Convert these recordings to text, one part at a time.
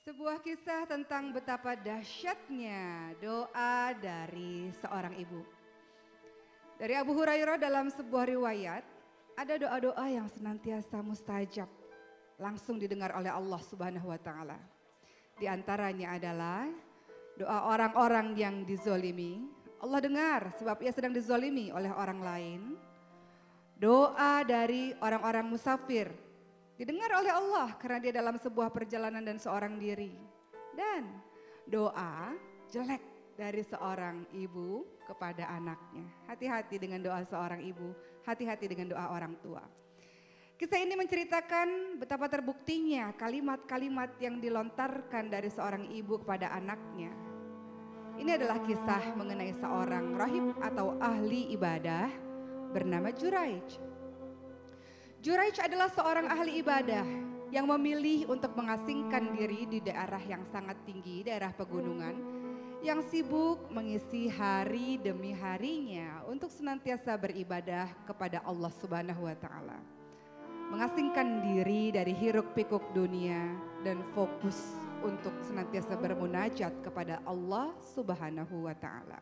Sebuah kisah tentang betapa dahsyatnya doa dari seorang ibu. Dari Abu Hurairah dalam sebuah riwayat, ada doa-doa yang senantiasa mustajab, langsung didengar oleh Allah Subhanahu wa taala. Di antaranya adalah doa orang-orang yang dizolimi. Allah dengar sebab ia sedang dizolimi oleh orang lain. Doa dari orang-orang musafir didengar oleh Allah karena dia dalam sebuah perjalanan dan seorang diri. Dan doa jelek dari seorang ibu kepada anaknya. Hati-hati dengan doa seorang ibu, hati-hati dengan doa orang tua. Kisah ini menceritakan betapa terbuktinya kalimat-kalimat yang dilontarkan dari seorang ibu kepada anaknya. Ini adalah kisah mengenai seorang rahib atau ahli ibadah bernama Juraij. Juraij adalah seorang ahli ibadah yang memilih untuk mengasingkan diri di daerah yang sangat tinggi, daerah pegunungan, yang sibuk mengisi hari demi harinya untuk senantiasa beribadah kepada Allah Subhanahu wa taala. Mengasingkan diri dari hiruk pikuk dunia dan fokus untuk senantiasa bermunajat kepada Allah Subhanahu wa taala.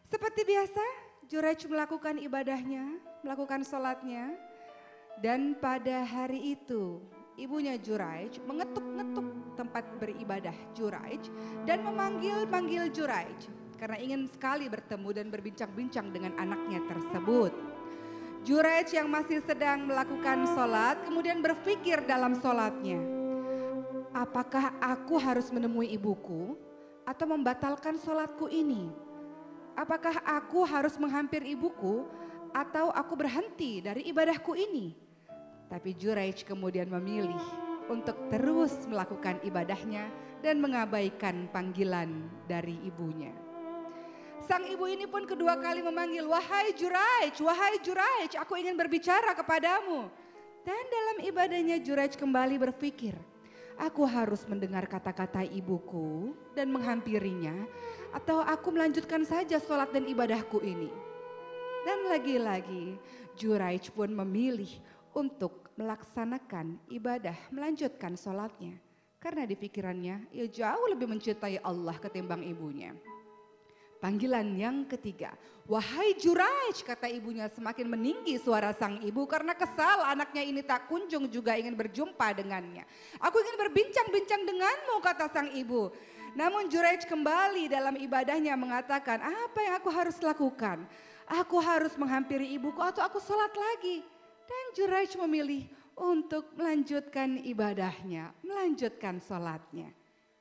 Seperti biasa, Juraij melakukan ibadahnya, melakukan sholatnya. Dan pada hari itu ibunya Juraij mengetuk-ngetuk tempat beribadah Juraij dan memanggil-manggil Juraij karena ingin sekali bertemu dan berbincang-bincang dengan anaknya tersebut. Juraij yang masih sedang melakukan sholat kemudian berpikir dalam sholatnya, apakah aku harus menemui ibuku atau membatalkan sholatku ini? Apakah aku harus menghampiri ibuku atau aku berhenti dari ibadahku ini? Tapi Juraij kemudian memilih untuk terus melakukan ibadahnya dan mengabaikan panggilan dari ibunya. Sang ibu ini pun kedua kali memanggil, wahai Juraij, aku ingin berbicara kepadamu. Dan dalam ibadahnya Juraij kembali berpikir, aku harus mendengar kata-kata ibuku dan menghampirinya, atau aku melanjutkan saja sholat dan ibadahku ini. Dan lagi-lagi Juraij pun memilih untuk melaksanakan ibadah, melanjutkan sholatnya. Karena di pikirannya ia jauh lebih mencintai Allah ketimbang ibunya. Panggilan yang ketiga, wahai Juraij, kata ibunya semakin meninggi suara sang ibu karena kesal anaknya ini tak kunjung juga ingin berjumpa dengannya. Aku ingin berbincang-bincang denganmu, kata sang ibu. Namun Juraij kembali dalam ibadahnya mengatakan, apa yang aku harus lakukan? Aku harus menghampiri ibuku atau aku sholat lagi? Dan Juraij memilih untuk melanjutkan ibadahnya, melanjutkan sholatnya.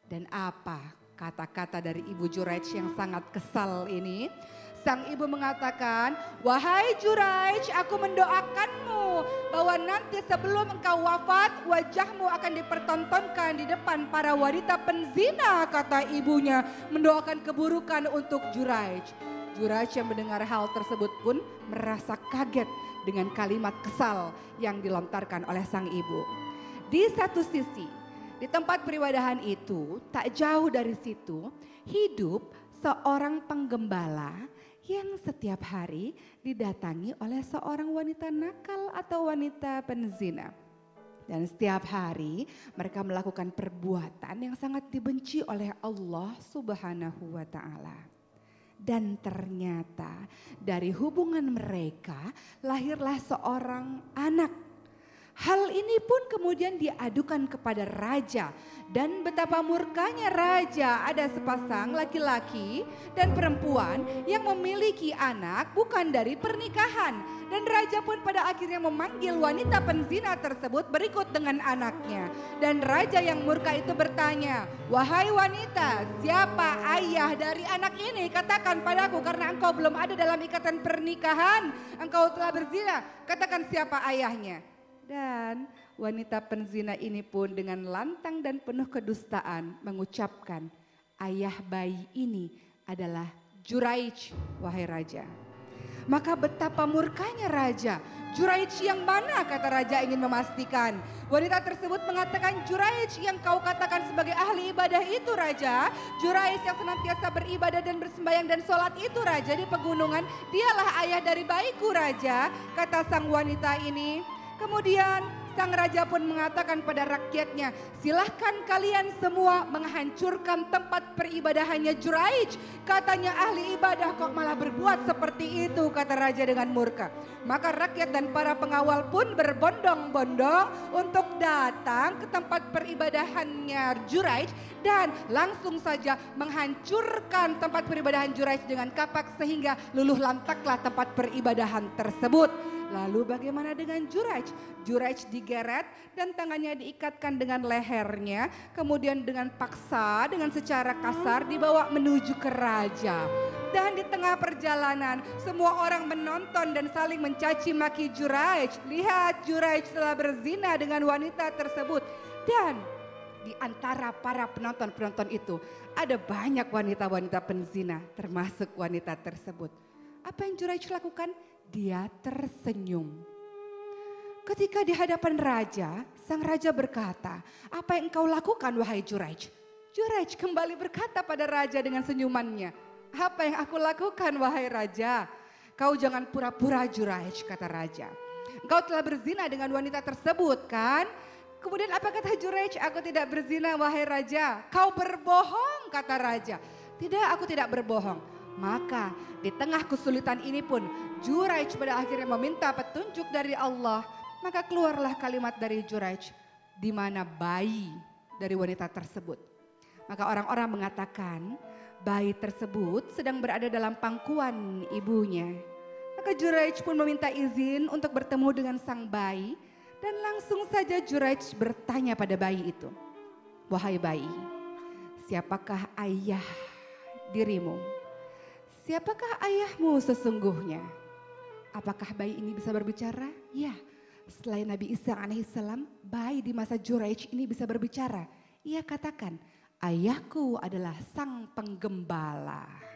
Dan apa kata-kata dari ibu Juraij yang sangat kesal ini? Sang ibu mengatakan, wahai Juraij, aku mendoakanmu bahwa nanti sebelum engkau wafat wajahmu akan dipertontonkan di depan para wanita penzina, kata ibunya, mendoakan keburukan untuk Juraij. Juraij yang mendengar hal tersebut pun merasa kaget dengan kalimat kesal yang dilontarkan oleh sang ibu. Di satu sisi, di tempat peribadahan itu, tak jauh dari situ, hidup seorang penggembala yang setiap hari didatangi oleh seorang wanita nakal atau wanita penzina. Dan setiap hari mereka melakukan perbuatan yang sangat dibenci oleh Allah Subhanahu wa taala. Dan ternyata dari hubungan mereka lahirlah seorang anak. Hal ini pun kemudian diadukan kepada raja. Dan betapa murkanya raja, ada sepasang laki-laki dan perempuan yang memiliki anak bukan dari pernikahan. Dan raja pun pada akhirnya memanggil wanita penzina tersebut berikut dengan anaknya. Dan raja yang murka itu bertanya, wahai wanita, siapa ayah dari anak ini? Katakan padaku, karena engkau belum ada dalam ikatan pernikahan, engkau telah berzina, katakan siapa ayahnya. Dan wanita penzina ini pun dengan lantang dan penuh kedustaan mengucapkan, ayah bayi ini adalah Juraij, wahai raja. Maka betapa murkanya raja. Juraij yang mana, kata raja ingin memastikan. Wanita tersebut mengatakan, Juraij yang kau katakan sebagai ahli ibadah itu raja. Juraij yang senantiasa beribadah dan bersembahyang dan sholat itu raja di pegunungan. Dialah ayah dari bayiku raja, kata sang wanita ini. Kemudian sang raja pun mengatakan pada rakyatnya, silahkan kalian semua menghancurkan tempat peribadahannya Juraij. Katanya ahli ibadah kok malah berbuat seperti itu, kata raja dengan murka. Maka rakyat dan para pengawal pun berbondong-bondong untuk datang ke tempat peribadahannya Juraij dan langsung saja menghancurkan tempat peribadahan Juraij dengan kapak sehingga luluh lantaklah tempat peribadahan tersebut. Lalu bagaimana dengan Juraij? Juraij digeret dan tangannya diikatkan dengan lehernya. Kemudian dengan paksa, dengan secara kasar dibawa menuju ke raja. Dan di tengah perjalanan semua orang menonton dan saling mencaci maki Juraij. Lihat, Juraij telah berzina dengan wanita tersebut. Dan di antara para penonton-penonton itu ada banyak wanita-wanita penzina termasuk wanita tersebut. Apa yang Juraij lakukan? Dia tersenyum. Ketika di hadapan raja, sang raja berkata, apa yang engkau lakukan wahai Juraij? Juraij kembali berkata pada raja dengan senyumannya, apa yang aku lakukan wahai raja? Kau jangan pura-pura Juraij, kata raja. Engkau telah berzina dengan wanita tersebut kan? Kemudian apa kata Juraij? Aku tidak berzina wahai raja. Kau berbohong, kata raja. Tidak, aku tidak berbohong. Maka di tengah kesulitan ini pun Juraij pada akhirnya meminta petunjuk dari Allah. Maka keluarlah kalimat dari Juraij, di mana bayi dari wanita tersebut. Maka orang-orang mengatakan bayi tersebut sedang berada dalam pangkuan ibunya. Maka Juraij pun meminta izin untuk bertemu dengan sang bayi. Dan langsung saja Juraij bertanya pada bayi itu, wahai bayi, siapakah ayah dirimu? Siapakah ayahmu sesungguhnya? Apakah bayi ini bisa berbicara? Ya, selain Nabi Isa alaihissalam, bayi di masa Juraij ini bisa berbicara. Ia katakan, ayahku adalah sang penggembala.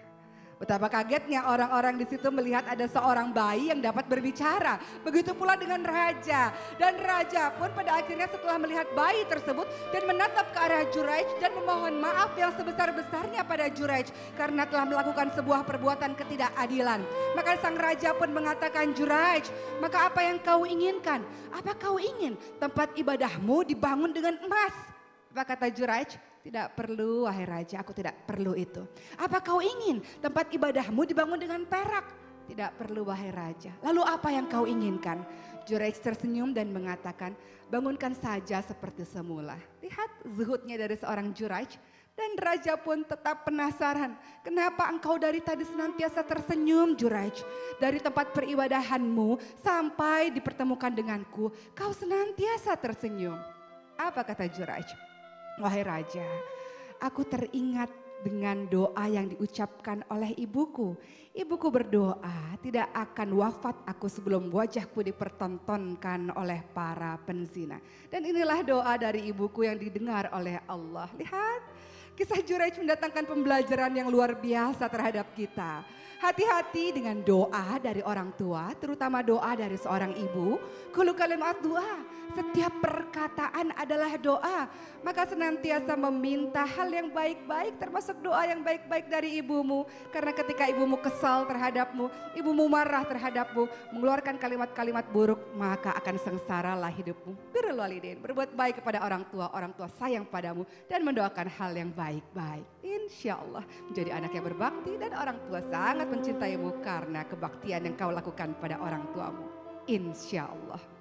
Betapa kagetnya orang-orang di situ melihat ada seorang bayi yang dapat berbicara. Begitu pula dengan raja. Dan raja pun pada akhirnya setelah melihat bayi tersebut dan menatap ke arah Juraij dan memohon maaf yang sebesar-besarnya pada Juraij karena telah melakukan sebuah perbuatan ketidakadilan. Maka sang raja pun mengatakan, Juraij, maka apa yang kau inginkan? Apa kau ingin tempat ibadahmu dibangun dengan emas? Apa kata Juraij? Tidak perlu wahai raja, aku tidak perlu itu. Apa kau ingin tempat ibadahmu dibangun dengan perak? Tidak perlu wahai raja. Lalu apa yang kau inginkan? Juraij tersenyum dan mengatakan, bangunkan saja seperti semula. Lihat zuhudnya dari seorang Juraij. Dan raja pun tetap penasaran, kenapa engkau dari tadi senantiasa tersenyum Juraij? Dari tempat peribadahanmu sampai dipertemukan denganku, kau senantiasa tersenyum. Apa kata Juraij? Wahai raja, aku teringat dengan doa yang diucapkan oleh ibuku. Ibuku berdoa, tidak akan wafat aku sebelum wajahku dipertontonkan oleh para penzina. Dan inilah doa dari ibuku yang didengar oleh Allah. Lihat, kisah Juraij mendatangkan pembelajaran yang luar biasa terhadap kita. Hati-hati dengan doa dari orang tua, terutama doa dari seorang ibu. Kullu kalimat doa, setiap perkataan adalah doa. Maka senantiasa meminta hal yang baik-baik, termasuk doa yang baik-baik dari ibumu. Karena ketika ibumu kesal terhadapmu, ibumu marah terhadapmu, mengeluarkan kalimat-kalimat buruk, maka akan sengsaralah hidupmu. Birrul walidain, berbuat baik kepada orang tua sayang padamu dan mendoakan hal yang baik-baik. Insya Allah menjadi anak yang berbakti dan orang tua sangat mencintaimu karena kebaktian yang kau lakukan pada orang tuamu. Insya Allah.